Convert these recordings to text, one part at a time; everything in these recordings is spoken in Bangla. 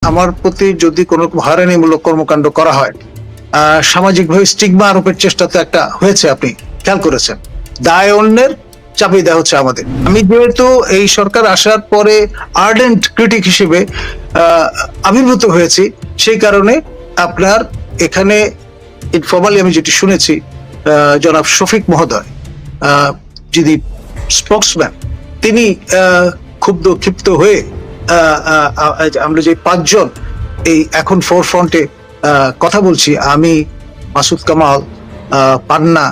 আমার প্রতি যদি কোনো হয়রানিমূলক কর্মকাণ্ড করা হয়, সামাজিকভাবে স্টিগমা আরোপের চেষ্টা তো একটা হয়েছে, আপনি খেয়াল করেছেন। দায় অন্যের চাপিয়ে দেওয়া হচ্ছে আমাদের। আমি যেহেতু এই সরকার আসার পরে আর্ডেন্ট ক্রিটিক হিসেবে আবির্ভূত হয়েছি, সেই কারণে আপনার এখানে ইনফর্মালি আমি যেটি শুনেছি, জনাব শফিক মহোদয়, যিনি স্পোকসম্যান, তিনি ক্ষিপ্ত হয়ে আমরা যে 5 জন এই এখন ফোরফ্রন্টে কথা বলছি, আমি, মাসুদ কামাল, পান্না,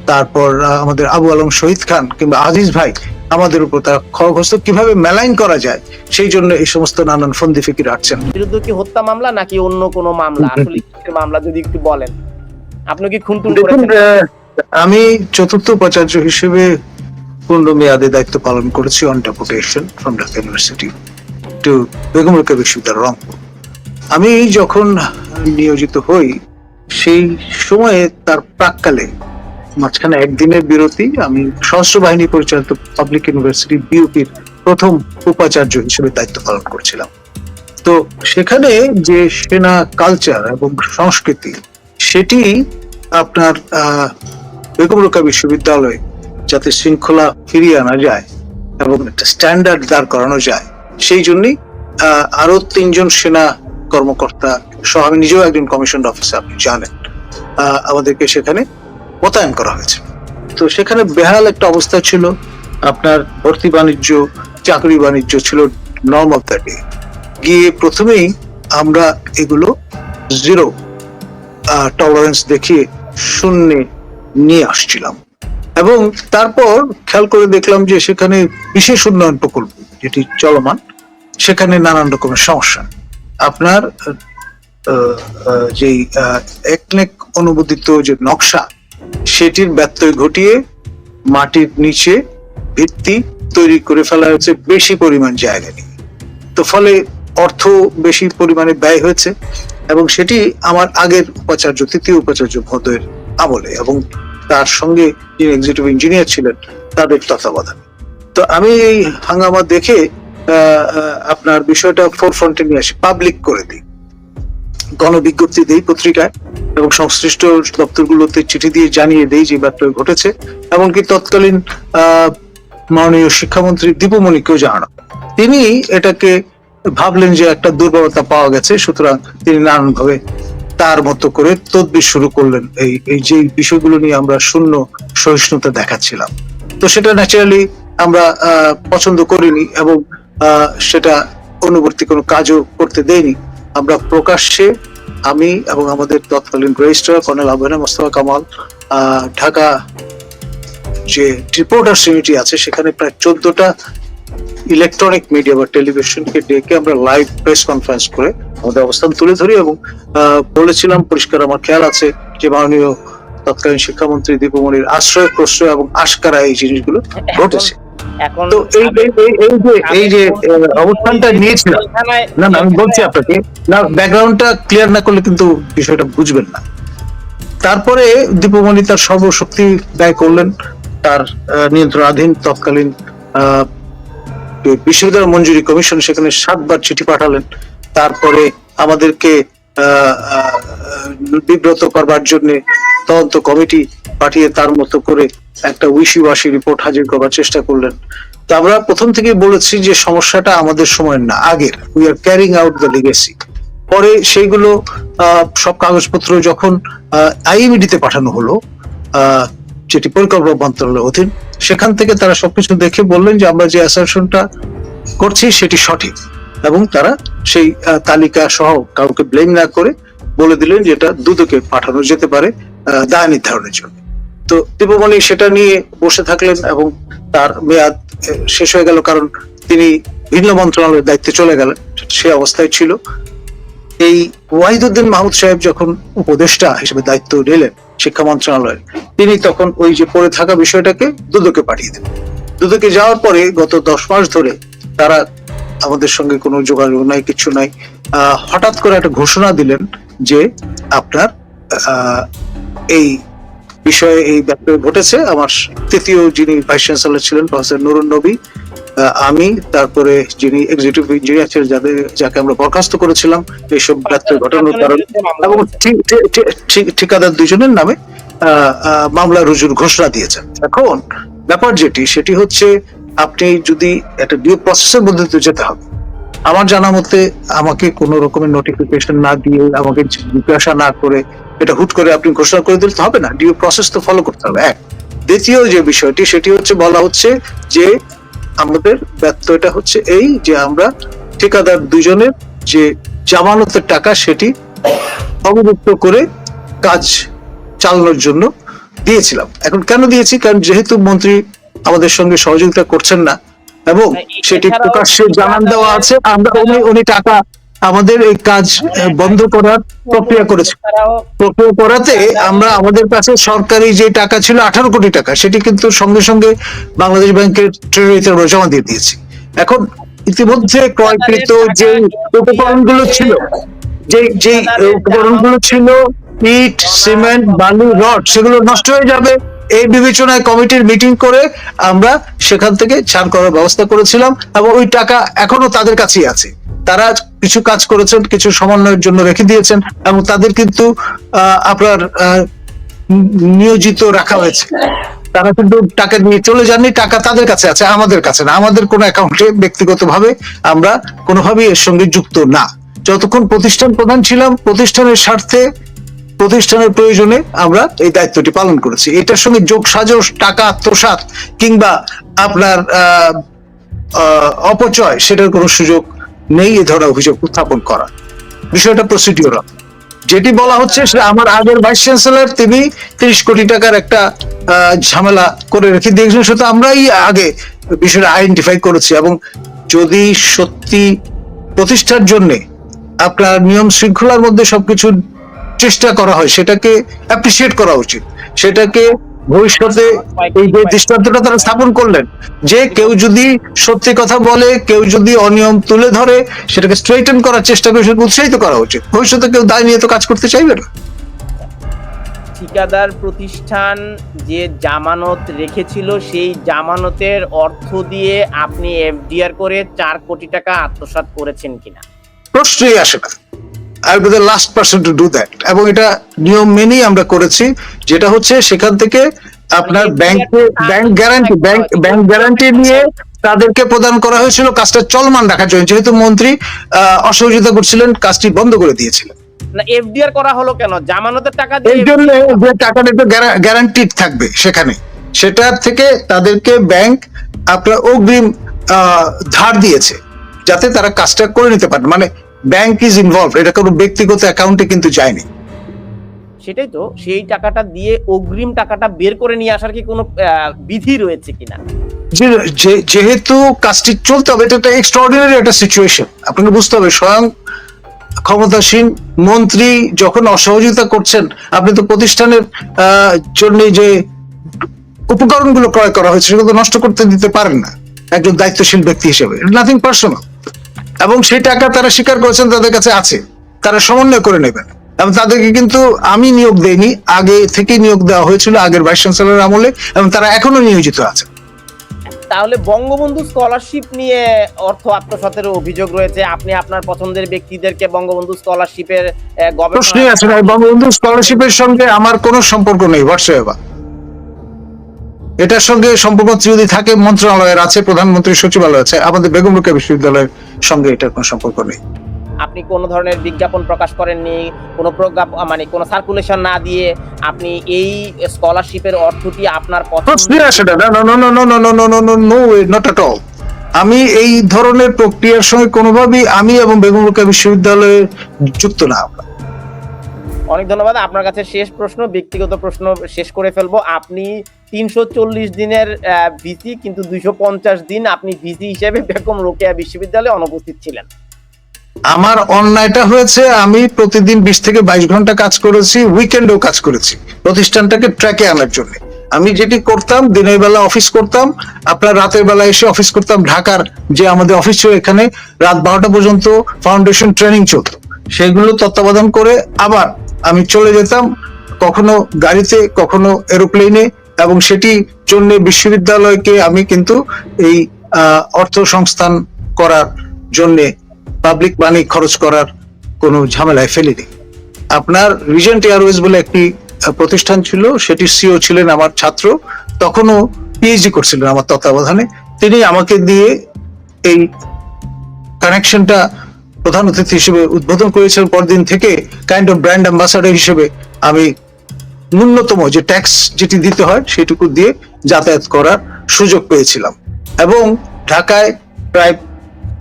তারপর আমাদের আবু আলম শহীদ খান কিংবা আজিজ ভাই, আমাদের উপর তারা খড়গহস্ত কিভাবে মেলাইন করা যায় সেই জন্য এই সমস্ত নানান ফন্দি ফিকির আটছেন। বিরুদ্ধে কি হত্যা মামলা নাকি অন্য কোনো মামলা, আসলে কিসের মামলা যদি একটু বলেন? আপনি কি খুন-টুন করেছেন? আমি চতুর্থ উপাচার্য হিসেবে পূর্ণ মেয়াদে দায়িত্ব পালন করেছি on deputation from Dhaka University to Begum Rokeya বিশ্ববিদ্যালয় রংপুর। আমি যখন নিয়োজিত হই সেই সময়ে তার প্রাককালে মাঝখানে একদিনের বিরতি, আমি সশস্ত্র বাহিনী পরিচালিত পাবলিক ইউনিভার্সিটি বিউপির প্রথম উপাচার্য হিসেবে দায়িত্ব পালন করছিলাম। তো সেখানে যে সেনা কালচার এবং সংস্কৃতি, সেটি আপনার বেগম রোকেয়া বিশ্ববিদ্যালয়ে যাতে শৃঙ্খলা ফিরিয়ে আনা যায় এবং একটা স্ট্যান্ডার্ড দাঁড় করানো যায়, সেই জন্যই আরো 3 জন সেনা কর্মকর্তা সহ, আমি নিজেও একজন কমিশন অফিসার, আপনি জানেন, আমাদেরকে সেখানে মোতায়েন করা হয়েছে। তো সেখানে বেহাল একটা অবস্থা ছিল। আপনার ভর্তি বাণিজ্য, চাকরি বাণিজ্য ছিল নর্ম অফ দ্য ডে। গিয়ে প্রথমেই আমরা এগুলো জিরো টলারেন্স দেখিয়ে শূন্যে নিয়ে আসছিলাম, এবং তারপর খেয়াল করে দেখলাম যে সেখানে বিশেষ উন্নয়ন প্রকল্প যেটি চলমান, সেখানে নানান রকমের সমস্যা। আপনার যে একনেক অনুমোদিত যে নকশা, সেটির ব্যত্যয় ঘটিয়ে মাটির নিচে ভিত্তি তৈরি করে ফেলা হয়েছে বেশি পরিমাণ জায়গা নিয়ে। তো ফলে অর্থ বেশি পরিমাণে ব্যয় হয়েছে, এবং সেটি আমার আগের উপাচার্য, তৃতীয় উপাচার্য মহোদয়ের আমলে, এবং তার সঙ্গে যিনি এক্সিকিউটিভ ইঞ্জিনিয়ার ছিলেন তাদের তত্ত্বাবধানে। তো আমি এই হাঙ্গামা দেখে আপনার বিষয়টা ফোরফ্রন্টে নিয়ে আসি, পাবলিক করে দিই, গণবিজ্ঞপ্তি দেই পত্রিকায়, এবং সংশ্লিষ্ট দপ্তরগুলোতে চিঠি দিয়ে জানিয়ে দেই যে ব্যত্যয় ঘটেছে। এমনকি তৎকালীন মাননীয় শিক্ষামন্ত্রী দীপুমণিকেও জানানো। তিনি এটাকে ভাবলেন যে একটা দুর্বলতা পাওয়া গেছে, সুতরাং তিনি নানানভাবে তার মতো করে তদবির শুরু করলেন এই যে বিষয়গুলো নিয়ে আমরা শূন্য সহিষ্ণুতা দেখাচ্ছিলাম। তো সেটা ন্যাচারালি আমরা পছন্দ করিনি, এবং সেটা অনুবর্তী কোনো কাজও করতে দেয়নি। আমরা প্রকাশ্যে, আমি এবং আমাদের তৎকালীন রেজিস্ট্রার কর্নেল আবু মোস্তফা কামাল, ঢাকা যে রিপোর্টার্স ইউনিটি আছে, সেখানে প্রায় 14টা ইলেকট্রনিক মিডিয়া বা টেলিভিশনকে ডেকে আমরা লাইভ প্রেস কনফারেন্স করে আমাদের অবস্থান তুলে ধরি, এবং বলেছিলাম পরিষ্কার, আমার খেয়াল আছে যে মাননীয় তৎকালীন শিক্ষামন্ত্রী দীপুমণির আশ্রয় প্রশ্রয় এবং আশকারা এই জিনিসগুলো ঘটেছে। তো এই যে অবস্থানটা নিয়েছিলাম, না আমি বলছি আপনাকে, না ব্যাকগ্রাউন্ডটা ক্লিয়ার না করলে কিন্তু বিষয়টা বুঝবেন না। তারপরে দীপুমণি তার সর্বশক্তি ব্যয় করলেন, তার নিয়ন্ত্রণাধীন তৎকালীন বিশ্ববিদ্যালয় মঞ্জুরি কমিশন, সেখানে 7 বার চিঠি পাঠালেন। তারপরে আমাদেরকে বিব্রত করবার জন্য তদন্ত কমিটি পাঠিয়ে তার মতো করে একটা উইশি-ওয়াশি রিপোর্ট হাজির করবার চেষ্টা করলেন। তো আমরা প্রথম থেকেই বলেছি যে সমস্যাটা আমাদের সময়ের না, আগের। We are carrying out the legacy. পরে সেইগুলো সব কাগজপত্র যখন আইএমইডিতে পাঠানো হলো, যেটি পরিকল্পনা মন্ত্রণালয়ের অধীন, সেখান থেকে তারা সবকিছু দেখে বললেন যে আমরা যে অ্যাসারশনটা করছি সেটি সঠিক, এবং তারা সেই তালিকা সহ কাউকে ব্লেম না করে বলে দিলেন যে এটা দুদকে পাঠানো যেতে পারে দায় নির্ধারণের জন্য। তো দীপুমণি সেটা নিয়ে বসে থাকলেন, এবং তার মেয়াদ শেষ হয়ে গেল, কারণ তিনি ভিন্ন মন্ত্রণালয়ের দায়িত্বে চলে গেলেন, সে অবস্থায় ছিল। এই ওয়াহিদুদ্দিন মাহমুদ সাহেব যখন উপদেষ্টা হিসেবে দায়িত্ব নিলেন শিক্ষা মন্ত্রণালয়ের, তিনি তখন ওই যে পড়ে থাকা বিষয়টাকে দুদকে পাঠিয়ে দেন। দুদকে যাওয়ার পরে গত 10 মাস ধরে তারা আমাদের সঙ্গে কোনো যোগাযোগ নাই, কিছু নাই। হঠাৎ করে একটা ঘোষণা দিলেন যে আপনার এই বিষয়ে এই ব্যাপারে ঘটেছে। আমার তৃতীয় যিনি ভাইস চ্যান্সেলর ছিলেন প্রফেসর নুরুন নবী, আমি, তারপরে যিনি এক্সিকিউটিভ ইঞ্জিনিয়ার ছিলেন, যাকে আমরা বরখাস্ত করেছিলাম এইসব ব্যত্যয় ঘটানোর কারণে, এবং ঠিকাদার দুজনের নামে মামলা রুজুর ঘোষণা দিয়েছেন। এখন ব্যাপার সেটি হচ্ছে, আপনি যদি একটা ডিউ প্রসেসের মধ্যে তো যেতে হবে। আমার জানা মতে আমাকে কোন রকমের নোটিফিকেশন না দিয়ে, আমাকে জিজ্ঞাসা না করে এটা হুট করে আপনি ঘোষণা করে দিলে তো হবে না, ডিউ প্রসেস তো ফলো করতে হবে। এক, দ্বিতীয় যে বিষয়টি সেটি হচ্ছে, বলা হচ্ছে যে আমাদের ব্যত্যয়টা হচ্ছে এই যে আমরা ঠিকাদার দুজনের যে জামানতের টাকা সেটি অবমুক্ত করে কাজ চালানোর জন্য দিয়েছিলাম। এখন কেন দিয়েছি? কারণ যেহেতু মন্ত্রী আমাদের সঙ্গে সহযোগিতা করছেন না এবং সেটি প্রকাশ্যে জানান দেওয়া আছে, আমরা উনি টাকা আমাদের এই কাজ বন্ধ করার প্রক্রিয়া করেছি। প্রক্রিয়া করাতে আমরা আমাদের কাছে সরকারি যে টাকা ছিল 18 কোটি টাকা, সেটি কিন্তু সঙ্গে সঙ্গে বাংলাদেশ ব্যাংকের ট্রেজারিতে আমরা জমা দিয়ে দিয়েছি। এখন ইতিমধ্যে ক্রয়কৃত যে উপকরণগুলো ছিল, যে উপকরণগুলো ছিল, ইট, সিমেন্ট, বালু, রড, সেগুলো নষ্ট হয়ে যাবে এই বিবেচনায় কমিটির মিটিং করে আমরা সেখান থেকে ছাড় করার ব্যবস্থা করেছিলাম, এবং ওই টাকা এখনো তাদের কাছেই আছে। তারা কিছু কাজ করেছেন, কিছু সমন্বয়ের জন্য রেখে দিয়েছেন, এবং তাদের কিন্তু আপনার নিয়োজিত রাখা হয়েছে। তারা কিন্তু টাকা নিয়ে চলে যাননি, টাকা তাদের কাছে আছে, আমাদের কাছে না। আমাদের কোনো অ্যাকাউন্টে ব্যক্তিগতভাবে আমরা কোনোভাবেই এর সঙ্গে যুক্ত না। যতক্ষণ প্রতিষ্ঠান প্রধান ছিলাম, প্রতিষ্ঠানের স্বার্থে, প্রতিষ্ঠানের প্রয়োজনে আমরা এই দায়িত্বটি পালন করেছি। এটার সঙ্গে যোগ সাজস, টাকা আত্মসাৎ কিংবা আপনার অপচয়, সেটার কোনো সুযোগ নেই এ ধরনের অভিযোগ উত্থাপন করা। বিষয়টা প্রসিডিওরাল। যেটি বলা হচ্ছে, সেটা আমার আগের ভাইস চ্যান্সেলর, তিনি 30 কোটি টাকার একটা ঝামেলা করে রেখে দিয়েছেন, সেটা আমরাই আগে বিষয়টা আইডেন্টিফাই করেছি। এবং যদি সত্যি প্রতিষ্ঠার জন্য আপনার নিয়ম শৃঙ্খলার মধ্যে সবকিছু চেষ্টা করা হয়, সেটাকে অ্যাপ্রিসিয়েট করা উচিত। সেটাকে ভবিষ্যতে এই যে দৃষ্টান্তটা তারা স্থাপন করলেন, যে কেউ যদি সত্যি কথা বলে, কেউ যদি অনিয়ম তুলে ধরে, সেটাকে স্ট্রেইটেন করার চেষ্টা করে সেটাকে উৎসাহিত করা উচিত। ভবিষ্যতে কেউ দায় নিয়ে তো কাজ করতে চাইবে না। ঠিকাদার প্রতিষ্ঠান যে জামানত রেখেছিল, সেই জামানতের অর্থ দিয়ে আপনি এফডিআর করে 4 কোটি টাকা আত্মসাৎ করেছেন কিনা? প্রশ্নই আসে না। I will be the last person to do that. এবং এটা নিয়ম মেনেই আমরা করেছি, যেটা হচ্ছে সেখান থেকে আপনার ব্যাংক গ্যারান্টি নিয়ে তাদেরকে প্রদান করা হয়েছিল কাজটা চলমান রাখার জন্য, যেহেতু মন্ত্রী অসহযোগিতা করছিলেন, কাজটি বন্ধ করে দিয়েছিলেন। না, এফডিআর করা হলো কেন? জামানতের টাকা দিয়ে এই জন্য যে টাকাটা একটু গ্যারান্টিড থাকবে সেখানে, সেটা থেকে তাদেরকে ব্যাংক আপনার অগ্রিম ধার দিয়েছে, যাতে তারা কাজটা করে নিতে পারে। মানে ব্যাংক ইজ ইনভলভ, এটা কোনো ব্যক্তিগত অ্যাকাউন্টে কিন্তু যায়নি। সেটাই তো, সেই টাকাটা দিয়ে অগ্রিম টাকাটা বের করে নিয়ে আসার কি কোনো বিধি রয়েছে কিনা? যেহেতু কাজটি চলতে হবে, এটা একটা এক্সট্রাঅর্ডিনারি একটা সিচুয়েশন, আপনাকে বুঝতে হবে। স্বয়ং ক্ষমতাসীন মন্ত্রী যখন অসহযোগিতা করছেন, আপনি তো প্রতিষ্ঠানের জন্য যে উপকরণগুলো ক্রয় করা হয়েছে সেগুলো নষ্ট করতে দিতে পারেন না একজন দায়িত্বশীল ব্যক্তি হিসেবে। Nothing personal. এবং সেই টাকা তারা স্বীকার করেছেন তাদের কাছে আছে, তারা সমন্বয় করে নেবেন। এবং তাদেরকে কিন্তু আমি নিয়োগ দেইনি, আগে থেকে নিয়োগ দেওয়া হয়েছিল আগের ভাইস চ্যান্সেলর আমলে, এবং তারা এখনো নিয়োজিত আছে। তাহলে বঙ্গবন্ধু স্কলারশিপ নিয়ে অর্থ আত্মসাতের অভিযোগ রয়েছে, আপনি আপনার পছন্দের ব্যক্তিদেরকে বঙ্গবন্ধু স্কলারশিপের প্রশ্নই আছে না। বঙ্গবন্ধু স্কলারশিপের সঙ্গে আমার কোনো সম্পর্ক নেই হোয়াটসঅ্যাপ। এটার সঙ্গে সম্পর্ক যদি থাকে মন্ত্রণালয়ের আছে, প্রধানমন্ত্রী সচিবালয় আছে, আমাদের বেগম রোকেয়া বিশ্ববিদ্যালয়ের সঙ্গে এটার কোনো সম্পর্ক নেই। আপনি কোন ধরনের বিজ্ঞাপন প্রকাশ করেননি, কোনো মানে কোনো সার্কুলেশন না দিয়ে আপনি এই স্কলারশিপের অর্থটি আপনার আমি এই ধরনের প্রক্রিয়ার সঙ্গে কোনোভাবেই আমি এবং বেগম রোকেয়া বিশ্ববিদ্যালয়ে যুক্ত না। অনেক ধন্যবাদ। আপনার কাছে শেষ প্রশ্ন, ব্যক্তিগত প্রশ্ন শেষ করে ফেলবো। আপনি 340 দিনের ভিসি, কিন্তু 250 দিন আপনি ভিসি হিসেবে বেগম রোকেয়া বিশ্ববিদ্যালয়ে অনুপস্থিত ছিলেন। আমার অন্যায়টা হয়েছে, আমি প্রতিদিন 20 থেকে 22 ঘন্টা কাজ করেছি, উইকেন্ডেও কাজ করেছি প্রতিষ্ঠানটাকে ট্র্যাকে আনার জন্য। আমি যেটি করতাম, দিনের বেলা অফিস করতাম, আপনার রাতের বেলা এসে অফিস করতাম। ঢাকার যে আমাদের অফিস ছিল, এখানে রাত 12টা পর্যন্ত ফাউন্ডেশন ট্রেনিং চলত, সেগুলো তত্ত্বাবধান করে আবার আমি চলে যেতাম, কখনো গাড়িতে, কখনো এরোপ্লেনে। এবং সেটি জন্য বিশ্ববিদ্যালয়কে আমি কিন্তু এই অর্থ সংস্থান করার জন্য পাবলিক মানি খরচ করার কোনো ঝামেলায় ফেলিনি। আপনার রিজেন্ট এয়ারওয়েজ বলে একটি প্রতিষ্ঠান ছিল, সেটির সিও ছিলেন আমার ছাত্র, তখনও পিএইচডি করছিলেন আমার তত্ত্বাবধানে। তিনি আমাকে দিয়ে এই কানেকশনটা প্রধান অতিথি হিসেবে উদ্বোধন করেছেন। পরদিন থেকে কাইন্ড অফ ব্র্যান্ড অ্যাম্বাসাডর হিসেবে আমি ন্যূনতম যে ট্যাক্স যেটি দিতে হয় সেটুকু দিয়ে যাতায়াত করার সুযোগ পেয়েছিলাম। এবং ঢাকায় প্রায়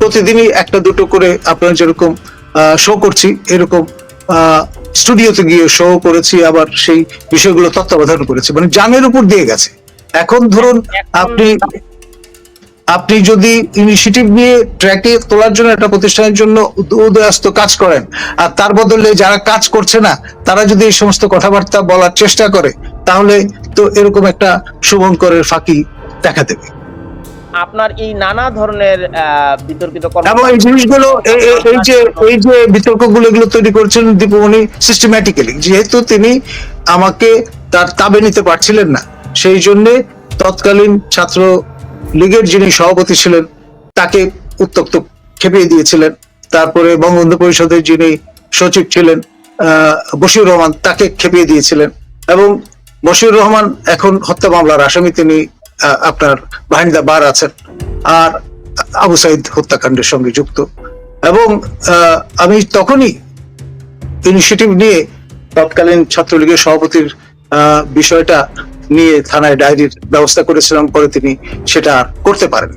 প্রতিদিনই একটা দুটো করে আপনারা যেরকম শো করছি এরকম স্টুডিওতে গিয়ে শো করেছি, আবার সেই বিষয়গুলো তত্ত্বাবধান করেছি, মানে জানের উপর দিয়ে গেছে। এখন ধরুন আপনি যদি ইনিশিয়েটিভ নিয়ে ট্র্যাকে তোলার জন্য একটা প্রতিষ্ঠানের জন্য উদয়াস্ত কাজ করেন, আর তার বদলে যারা কাজ করছে না তারা যদি এই সমস্ত কথাবার্তা বলার চেষ্টা করে, তাহলে তো এরকম একটা শুভঙ্করের ফাঁকি দেখা দেবে। আপনার এই নানা ধরনের বিতর্কিত এবং এই জিনিসগুলো এই যে বিতর্কগুলো এগুলো তৈরি করেছেন দীপুমণি সিস্টেম্যাটিক্যালি, যেহেতু তিনি আমাকে তার তাবে নিতে পারছিলেন না, সেই জন্য তৎকালীন ছাত্র লীগের যিনি সভাপতি ছিলেন তাকে উত্তক্ত খেপিয়ে দিয়েছিলেন। তারপরে বঙ্গবন্ধু পরিষদের যিনি সচিব ছিলেন বশিউর রহমান, তাকে খেপিয়ে দিয়েছিলেন। এবং বশিউর রহমান এখন হত্যা মামলার আসামি, তিনি আপনার বিহাইন্ড দ্য বার আছেন, আর আবু সাইদ হত্যাকাণ্ডের সঙ্গে যুক্ত। এবং আমি তখনই ইনিশিয়েটিভ নিয়ে তৎকালীন ছাত্রলীগের সভাপতির বিষয়টা নিয়ে থানায় ডায়েরির ব্যবস্থা করেছিলাম, পরে তিনি সেটা করতে পারেন।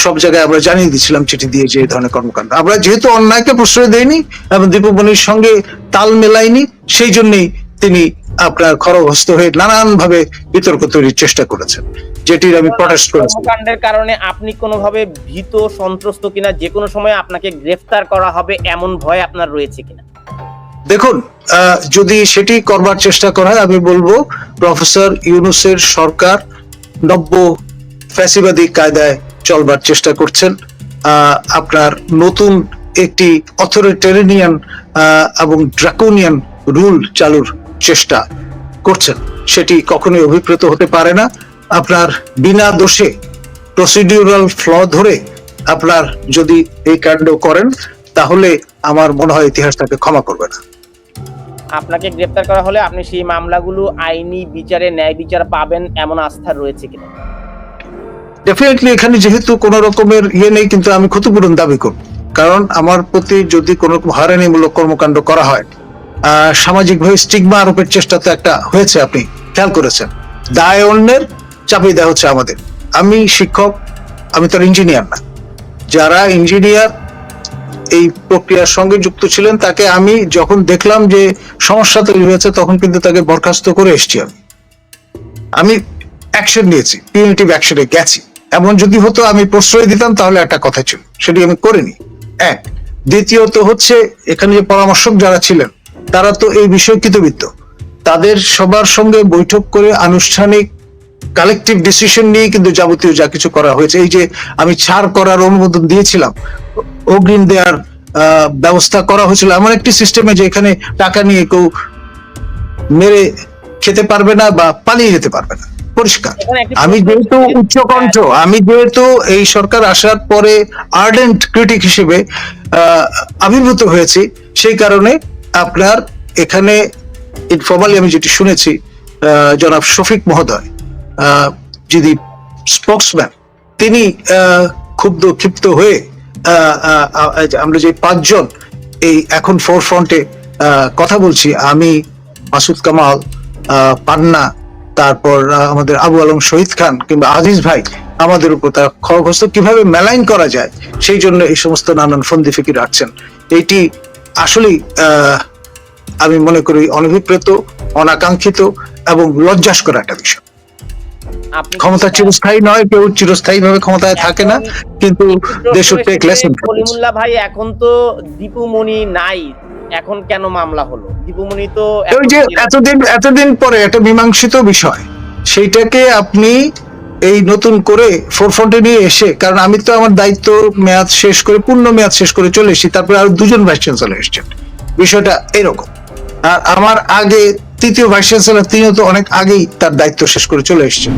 সব জায়গায় আমরা জানিয়ে দিচ্ছিলাম চিঠি দিয়ে যে এই ধরনের কর্মকাণ্ড। আমরা যেহেতু অন্যায়কে প্রশ্রয় দেইনি এবং দীপুমণির সঙ্গে তাল মেলাইনি, সেই জন্যই তিনি আপনার খড়গহস্ত হয়ে নানান ভাবে বিতর্ক তৈরির চেষ্টা করেছেন, যেটির আমি প্রটেস্ট করেছি। কর্মকাণ্ডের কারণে আপনি কোনোভাবে ভীত সন্ত্রস্ত কিনা, যে কোনো সময় আপনাকে গ্রেফতার করা হবে এমন ভয় আপনার রয়েছে কিনা? দেখুন, যদি সেটি করবার চেষ্টা করা হয়, আমি বলবো প্রফেসর ইউনূসের সরকার নব্য ফ্যাসিবাদী কায়দায় চলবার চেষ্টা করছেন। আপনার নতুন একটি অথরিটেরিয়ান এবং ড্রাকোনিয়ান রুল চালুর চেষ্টা করছেন, সেটি কখনোই অভিপ্রেত হতে পারে না। আপনার বিনা দোষে প্রসিডিউরাল ফ্ল ধরে আপনার যদি এই কাণ্ড করেন, তাহলে আমার মনে হয় ইতিহাস তাকে ক্ষমা করবে না। আপনাকে গ্রেফতার করা হলে আপনি সেই মামলাগুলো আইনি বিচারে ন্যায় বিচার পাবেন এমন আস্থা রয়েছে কিনা? ডেফিনেটলি এখানে যেহেতু কোন রকমের নেই, কিন্তু আমি ক্ষতিপূরণ দাবি করব। কারণ আমার প্রতি যদি কোন রকম হয়রানিমূলক কর্মকাণ্ড করা হয়, সামাজিকভাবে স্টিগমা আরোপের চেষ্টা তো একটা হয়েছে, আপনি খেয়াল করেছেন। দায় অন্যের চাপিয়ে দেওয়া হচ্ছে আমাদের। আমি শিক্ষক, আমি তো ইঞ্জিনিয়ার না। যারা ইঞ্জিনিয়ার এই প্রক্রিয়ার সঙ্গে যুক্ত ছিলেন, তাকে আমি যখন দেখলাম যে সমস্যা তৈরি হয়েছে, তখন কিন্তু তাকে বরখাস্ত করে এসেছি। আমি অ্যাকশন নিয়েছি, পিউনিটিভ অ্যাকশনে গেছি। এমন যদি হতো আমি প্রশ্রয় দিতাম, তাহলে একটা কথা ছিল, সেটি আমি করিনি। এক, দ্বিতীয়ত হচ্ছে এখানে যে পরামর্শক যারা ছিলেন তারা তো এই বিষয়ে কৃতবিদ্য। তাদের সবার সঙ্গে বৈঠক করে আনুষ্ঠানিক কালেকটিভ ডিসিশন নিয়ে কিন্তু যাবতীয় যা কিছু করা হয়েছে। এই যে আমি ছাড় করার অনুমোদন দিয়েছিলাম, অগ্রিম দেওয়ার ব্যবস্থা করা হয়েছিল এমন একটি সিস্টেমে যে এখানে টাকা নিয়ে কেউ মেরে খেতে পারবে না বা পালিয়ে যেতে পারবে না, পরিষ্কার। আমি যেহেতু উচ্চকণ্ঠ, আমি যেহেতু এই সরকার আসার পরে আর্ডেন্ট ক্রিটিক হিসেবে আবির্ভূত হয়েছি, সেই কারণে আপনার এখানে ইনফর্মালি আমি যেটি শুনেছি, জনাব শফিক মহোদয় যিনি স্পোকসম্যান, তিনি ক্ষিপ্ত হয়ে আমরা যে 5 জন এই এখন ফোরফ্রন্টে কথা বলছি, আমি, মাসুদ কামাল, পান্না, তারপর আমাদের আবু আলম শহীদ খান কিংবা আজিজ ভাই, আমাদের উপর তার খড়গহস্ত কিভাবে মেলাইন করা যায় সেই জন্য এই সমস্ত নানান ফন্দি ফিকির রাখছেন। এইটি আসলেই আমি মনে করি অনভিপ্রেত, অনাকাঙ্ক্ষিত এবং লজ্জাস্কর একটা বিষয়। ক্ষমতা চিরস্থায়ী নয়, কেউ চিরস্থায়ী ভাবে ক্ষমতায় থাকে না, কিন্তু they should take lesson. Kalimullah ভাই, এখন তো দীপুমণি নাই, এখন কেন মামলা হলো? দীপুমণি তো ওই যে এতদিন পরে একটা মীমাংসিত বিষয়, সেইটাকে আপনি এই নতুন করে ফোরফ্রন্টে নিয়ে এসে, কারণ আমি তো আমার দায়িত্ব মেয়াদ শেষ করে, পূর্ণ মেয়াদ শেষ করে চলে এসেছি, তারপরে আরো 2 জন ভাইস চ্যান্সেলর এসেছেন, বিষয়টা এরকম। আর আমার আগে 3য় ভাইস চ্যান্সেলর, তিনিও তো অনেক আগেই তার দায়িত্ব শেষ করে চলে এসেছেন।